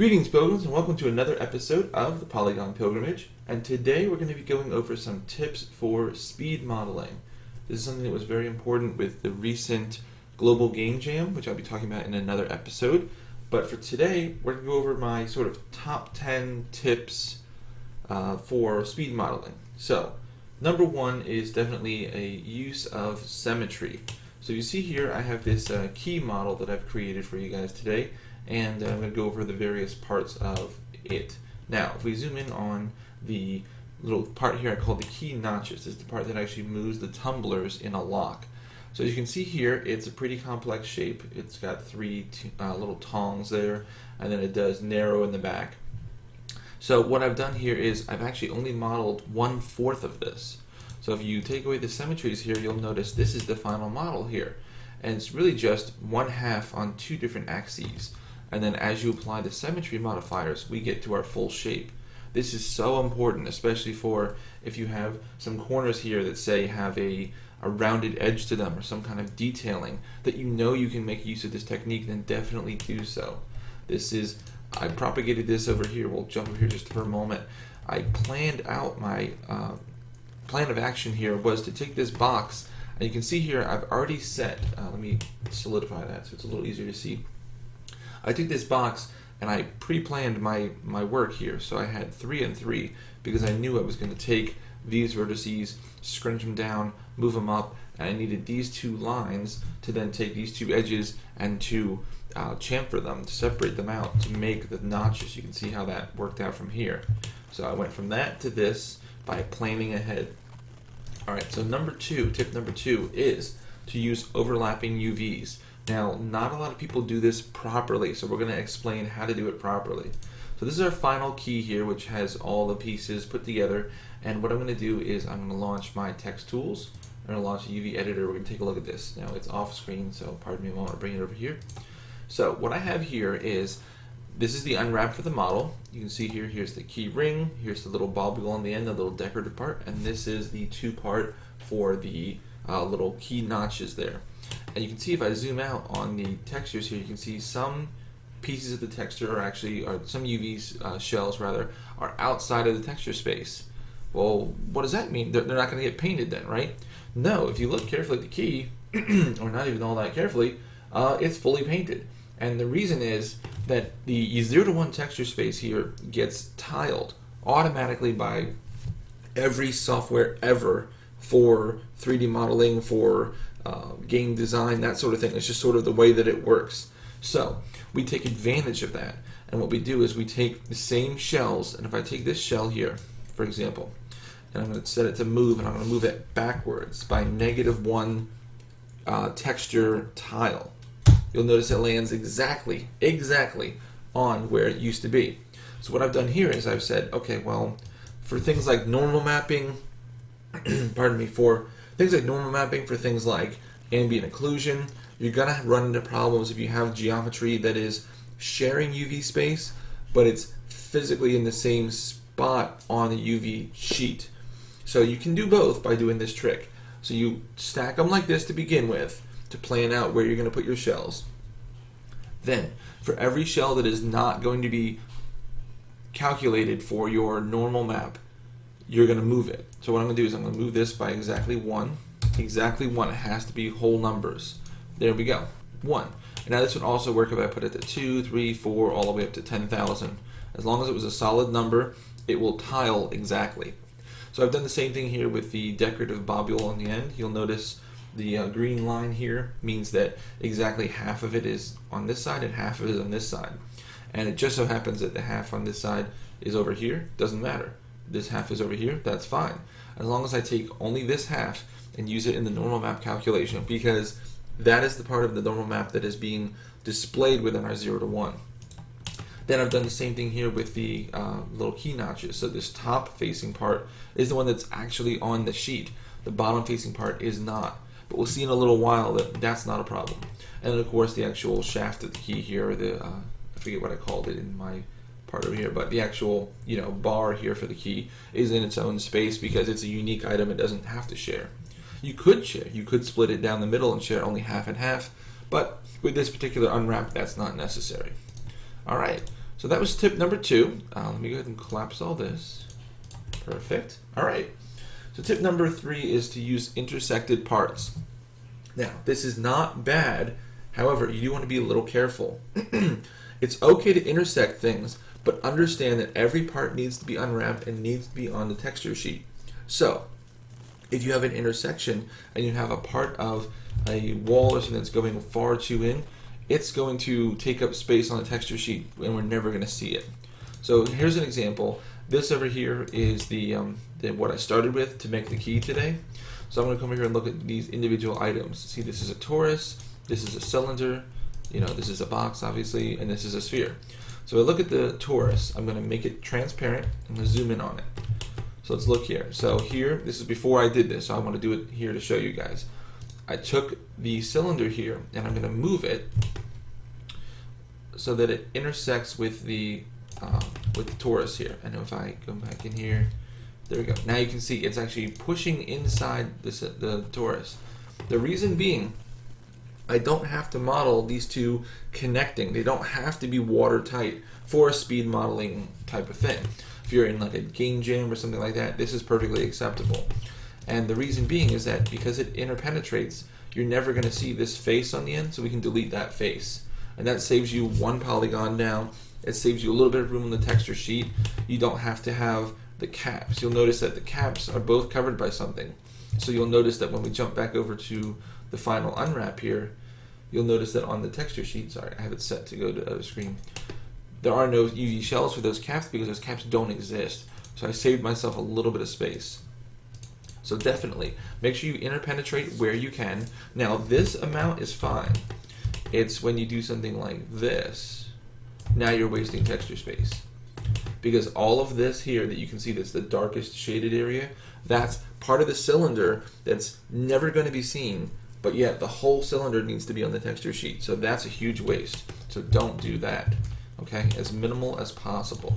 Greetings, Pilgrims, and welcome to another episode of the Polygon Pilgrimage. And today we're going to be going over some tips for speed modeling. This is something that was very important with the recent global game jam, which I'll be talking about in another episode. But for today, we're going to go over my sort of top 10 tips for speed modeling. So, number one is definitely a use of symmetry. So you see here I have this key model that I've created for you guys today, and I'm going to go over the various parts of it. Now, if we zoom in on the little part here I call the key notches, this is the part that actually moves the tumblers in a lock. So as you can see here, it's a pretty complex shape. It's got three little tongs there, and then it does narrow in the back. So what I've done here is I've actually only modeled 1/4 of this. So if you take away the symmetries here, you'll notice this is the final model here. And it's really just 1/2 on two different axes. And then as you apply the symmetry modifiers, we get to our full shape. This is so important, especially for if you have some corners here that say have a rounded edge to them or some kind of detailing that you know you can make use of this technique, then definitely do so. I propagated this over here. We'll jump over here just for a moment. I planned out my plan of action here was to take this box, and you can see here I've already set, let me solidify that so it's a little easier to see. I took this box and I pre-planned my work here, so I had 3 and 3 because I knew I was going to take these vertices, scrunch them down, move them up, and I needed these two lines to then take these two edges and to chamfer them, to separate them out, to make the notches. You can see how that worked out from here. So I went from that to this by planning ahead. Alright, so tip number two is to use overlapping UVs. Now, not a lot of people do this properly, so we're going to explain how to do it properly. So this is our final key here, which has all the pieces put together, and what I'm going to do is I'm going to launch my text tools. I'm going to launch a UV editor. We're going to take a look at this. Now, it's off screen, so pardon me a moment, I'll bring it over here. So what I have here is, this is the unwrap for the model. You can see here, here's the key ring, here's the little bobble on the end, the little decorative part, and this is the 2-part for the little key notches there. And you can see if I zoom out on the textures here, you can see some pieces of the texture are actually, or some UV shells rather, are outside of the texture space. Well, what does that mean? They're not going to get painted then, right? No, if you look carefully at the key, or not even all that carefully, it's fully painted. And the reason is that the 0 to 1 texture space here gets tiled automatically by every software ever for 3D modeling, for game design, that sort of thing. It's just sort of the way that it works. So we take advantage of that, and what we do is we take the same shells, and if I take this shell here, for example, and I'm going to set it to move, and I'm going to move it backwards by -1 texture tile, you'll notice it lands exactly on where it used to be. So what I've done here is I've said, okay, well, for things like normal mapping, pardon me, for things like ambient occlusion, you're going to run into problems if you have geometry that is sharing UV space, but it's physically in the same spot on the UV sheet. So you can do both by doing this trick. So you stack them like this to begin with, to plan out where you're going to put your shells. Then, for every shell that is not going to be calculated for your normal map, you're going to move it. So what I'm going to do is I'm going to move this by exactly 1. Exactly 1. It has to be whole numbers. There we go. 1. And now this would also work if I put it to 2, 3, 4, all the way up to 10,000. As long as it was a solid number, it will tile exactly. So I've done the same thing here with the decorative bobule on the end. You'll notice the green line here means that exactly half of it is on this side and half of it is on this side. And it just so happens that the half on this side is over here. Doesn't matter. This half is over here. That's fine. As long as I take only this half and use it in the normal map calculation, because that is the part of the normal map that is being displayed within our 0 to 1. Then I've done the same thing here with the little key notches. So this top facing part is the one that's actually on the sheet. The bottom facing part is not. But we'll see in a little while that that's not a problem. And then of course the actual shaft of the key here, I forget what I called it in my part over here, but the actual bar here for the key is in its own space because it's a unique item. It doesn't have to share. You could share. You could split it down the middle and share only half and half, but with this particular unwrap, that's not necessary. All right. So that was tip number 2. Let me go ahead and collapse all this. Perfect. All right. So tip number 3 is to use intersected parts. Now, this is not bad. However, you do want to be a little careful. It's okay to intersect things, but understand that every part needs to be unwrapped and needs to be on the texture sheet. So, if you have an intersection and you have a part of a wall or something that's going far too in, it's going to take up space on the texture sheet and we're never going to see it. So here's an example. This over here is the what I started with to make the key today. So I'm going to come over here and look at these individual items. See, this is a torus, this is a cylinder, this is a box obviously, and this is a sphere. So I look at the torus, I'm going to make it transparent, I'm going to zoom in on it. So let's look here. So here, this is before I did this, so I want to do it here to show you guys. I took the cylinder here and I'm going to move it so that it intersects with the torus here. And if I go back in here, there we go. Now you can see it's actually pushing inside the torus. The reason being, I don't have to model these two connecting. They don't have to be watertight for a speed modeling type of thing. If you're in like a game jam or something like that, this is perfectly acceptable. And the reason being is that because it interpenetrates, you're never going to see this face on the end, so we can delete that face. And that saves you one polygon down. It saves you a little bit of room on the texture sheet. You don't have to have the caps. You'll notice that the caps are both covered by something. So you'll notice that when we jump back over to the final unwrap here, you'll notice that on the texture sheet, sorry, I have it set to go to the other screen, there are no UV shells for those caps because those caps don't exist. So I saved myself a little bit of space. So definitely, make sure you interpenetrate where you can. Now this amount is fine. It's when you do something like this, now you're wasting texture space. Because all of this here that you can see that's the darkest shaded area, that's part of the cylinder that's never going to be seen, but yet the whole cylinder needs to be on the texture sheet. So that's a huge waste. So don't do that, okay? As minimal as possible.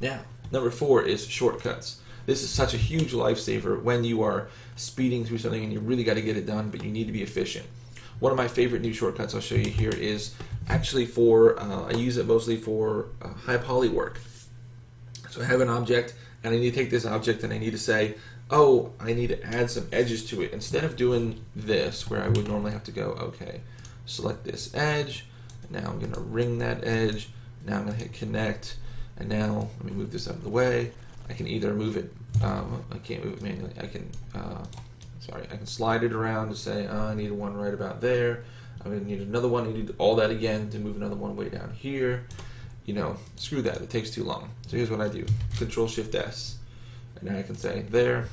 Now, number 4 is shortcuts. This is such a huge lifesaver when you are speeding through something and you really got to get it done, but you need to be efficient. One of my favorite new shortcuts I'll show you here is actually for, I use it mostly for high poly work. So I have an object and I need to take this object and I need to say, oh, I need to add some edges to it. Instead of doing this where I would normally have to go, okay, select this edge, now I'm going to ring that edge, now I'm going to hit connect, and now let me move this out of the way. I can either move it, I can't move it manually, I can, I can slide it around to say, I need one right about there, I'm going to need another one, I need all that again to move another one way down here. Screw that, it takes too long. So here's what I do, Control-Shift-S, and now I can say there,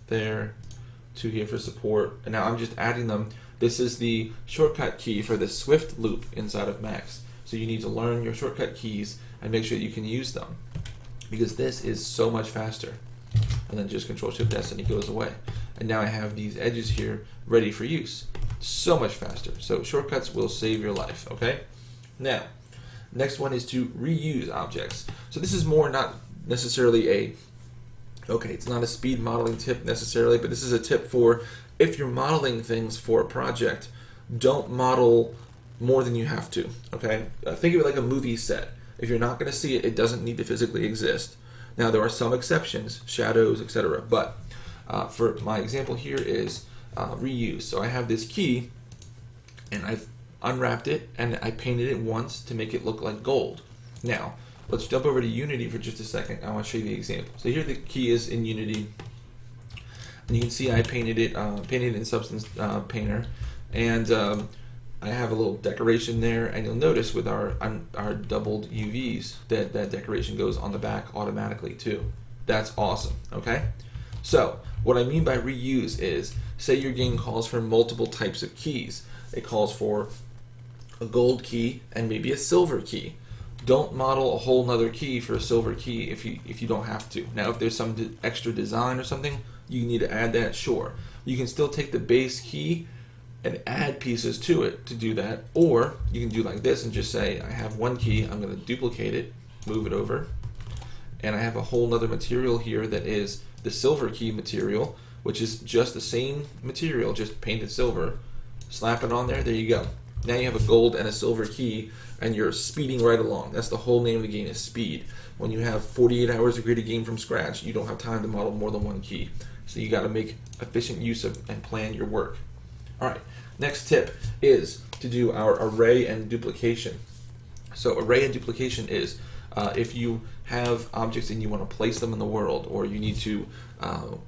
2 here for support, and now I'm just adding them. This is the shortcut key for the Swift loop inside of Max. So you need to learn your shortcut keys and make sure that you can use them, because this is so much faster. And then just Control-Shift-S and it goes away. And now I have these edges here ready for use. So much faster. So shortcuts will save your life, okay? Now, next one is to reuse objects. So this is more not necessarily it's not a speed modeling tip necessarily, but this is a tip for if you're modeling things for a project, don't model more than you have to, okay? Think of it like a movie set. If you're not going to see it, it doesn't need to physically exist. Now, there are some exceptions, shadows, etc. But for my example here is reuse. So I have this key, and I've unwrapped it, and I painted it once to make it look like gold. Now, let's jump over to Unity for just a second. I want to show you the example. So here the key is in Unity, and you can see I painted it in Substance Painter, and I have a little decoration there, and you'll notice with our doubled UVs that that decoration goes on the back automatically too. That's awesome, okay? So what I mean by reuse is, say your game calls for multiple types of keys. It calls for a gold key and maybe a silver key. Don't model a whole nother key for a silver key if you don't have to. Now, if there's some extra design or something, you need to add that, sure. You can still take the base key and add pieces to it to do that, or you can do like this and just say, I have one key, I'm going to duplicate it, move it over, and I have a whole nother material here that is the silver key material, which is just the same material, just painted silver. Slap it on there, there you go. Now you have a gold and a silver key, and you're speeding right along. That's the whole name of the game, is speed. When you have 48 hours to create a game from scratch, you don't have time to model more than one key. So you got to make efficient use of and plan your work. All right, next tip is to do our array and duplication. So array and duplication is if you have objects and you want to place them in the world, or you need to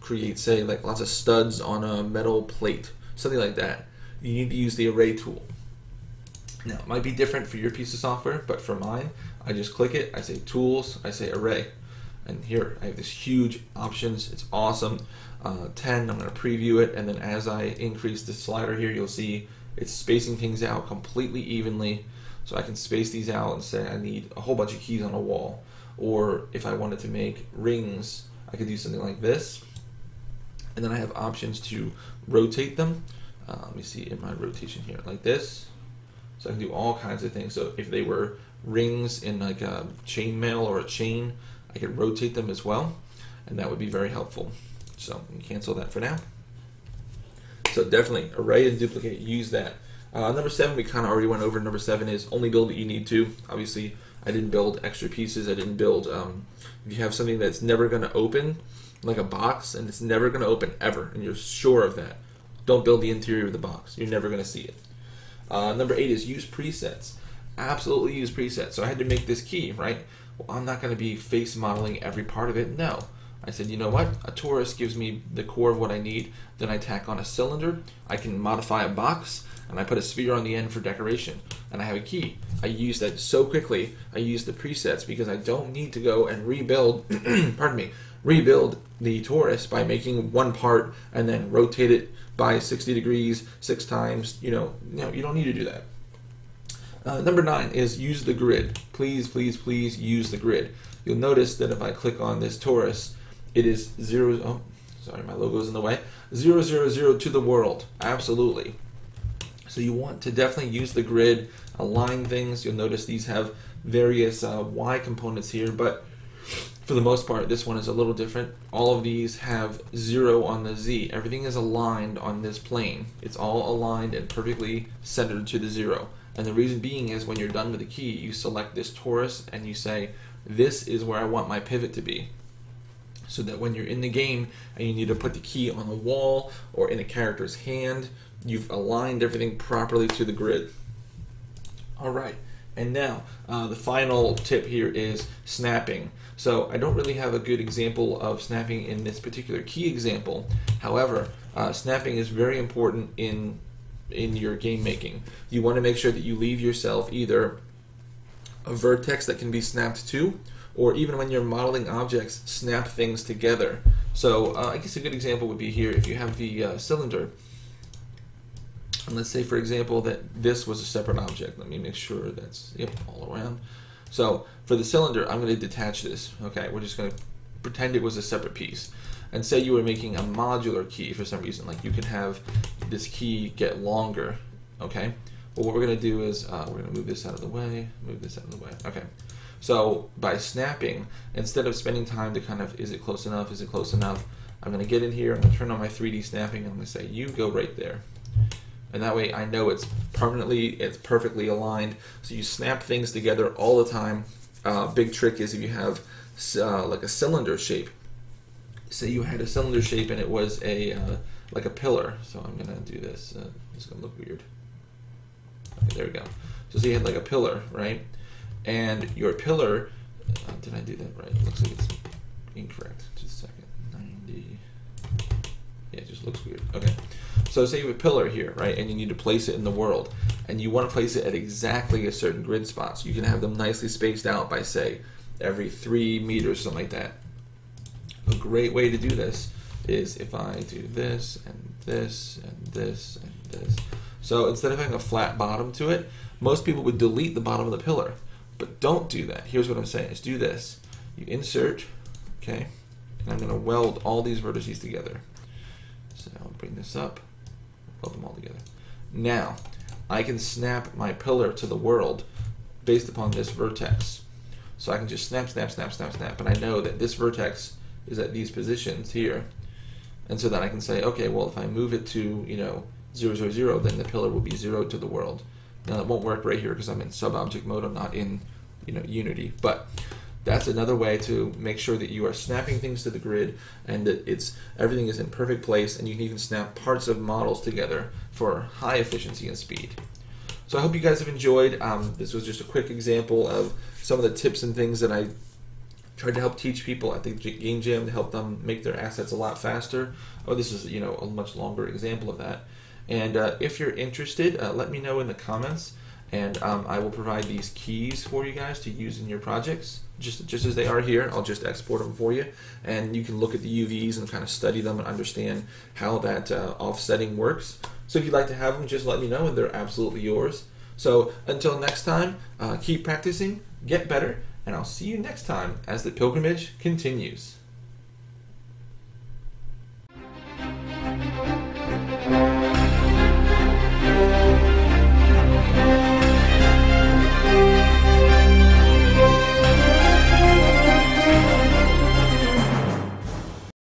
create, say, like lots of studs on a metal plate, something like that, you need to use the array tool. Now, it might be different for your piece of software, but for mine, I just click it, I say tools, I say array. And here I have this huge options, it's awesome. 10, I'm going to preview it, and then as I increase the slider here, you'll see it's spacing things out completely evenly. So I can space these out and say I need a whole bunch of keys on a wall. Or if I wanted to make rings, I could do something like this. And then I have options to rotate them. Let me see in my rotation here, like this. So I can do all kinds of things. So if they were rings in like a chainmail or a chain, I could rotate them as well, and that would be very helpful. So we can cancel that for now. So definitely array and duplicate, use that. Number 7, we kind of already went over. Number 7 is only build what you need to. Obviously, I didn't build extra pieces. I didn't build, if you have something that's never going to open, like a box, and it's never going to open ever, and you're sure of that, don't build the interior of the box. You're never going to see it. Number 8 is use presets. Absolutely use presets. So I had to make this key, right? Well, I'm not going to be face modeling every part of it. No. I said, you know what? A torus gives me the core of what I need. Then I tack on a cylinder. I can modify a box, and I put a sphere on the end for decoration. And I have a key. I use that so quickly. I use the presets because I don't need to go and rebuild, pardon me, rebuild the torus by making one part and then rotate it by 60 degrees 6 times. You don't need to do that. Number 9 is use the grid. Please, please, please use the grid. You'll notice that if I click on this torus, it is 0, oh, sorry, my logo's in the way, 0, 0, 0 to the world. Absolutely. So you want to definitely use the grid, align things. You'll notice these have various Y components here, but for the most part, this one is a little different. All of these have 0 on the Z. Everything is aligned on this plane. It's all aligned and perfectly centered to the 0. And the reason being is when you're done with the key, you select this torus and you say, this is where I want my pivot to be. So that when you're in the game and you need to put the key on a wall or in a character's hand, you've aligned everything properly to the grid. All right, and now the final tip here is snapping. So I don't really have a good example of snapping in this particular key example. However, snapping is very important in your game making. You want to make sure that you leave yourself either a vertex that can be snapped to, or even when you're modeling objects, snap things together. So I guess a good example would be here if you have the cylinder. And let's say, for example, that this was a separate object. Let me make sure that's, yep, all around. So for the cylinder, I'm going to detach this. Okay, we're just going to pretend it was a separate piece. And say you were making a modular key for some reason, like you can have this key get longer, okay? Well, what we're going to do is we're going to move this out of the way, move this out of the way. Okay, so by snapping, instead of spending time to kind of, is it close enough, is it close enough, I'm going to get in here, I'm going to turn on my 3D snapping, and I'm going to say, you go right there. And that way I know it's perfectly aligned. So you snap things together all the time. Big trick is if you have like a cylinder shape. Say you had a cylinder shape and it was a like a pillar. So I'm gonna do this. It's gonna look weird. Okay, there we go. So say you had like a pillar, right? And your pillar, did I do that right? It looks like it's incorrect. Just a second. 90. Yeah, it just looks weird. Okay. So say you have a pillar here, right? And you need to place it in the world. And you want to place it at exactly a certain grid spot. So you can have them nicely spaced out by, say, every 3 meters, something like that. A great way to do this is if I do this and this and this and this. So instead of having a flat bottom to it, most people would delete the bottom of the pillar. But don't do that. Here's what I'm saying is do this. You insert, okay, and I'm going to weld all these vertices together. So I'll bring this up, weld them all together. Now, I can snap my pillar to the world based upon this vertex. So I can just snap, snap, snap, snap, snap, and I know that this vertex is at these positions here. And so then I can say, okay, well, if I move it to, 0, 0, 0, then the pillar will be 0 to the world. Now that won't work right here because I'm in sub-object mode. I'm not in, Unity, but that's another way to make sure that you are snapping things to the grid and that everything is in perfect place, and you can even snap parts of models together for high efficiency and speed. So I hope you guys have enjoyed. This was just a quick example of some of the tips and things that I tried to help teach people at the Game Jam to help them make their assets a lot faster. This is a much longer example of that. And if you're interested, let me know in the comments, and I will provide these keys for you guys to use in your projects. Just as they are here, I'll just export them for you, and you can look at the UVs and kind of study them and understand how that offsetting works. So if you'd like to have them, just let me know, and they're absolutely yours. So until next time, keep practicing, get better, and I'll see you next time as the pilgrimage continues.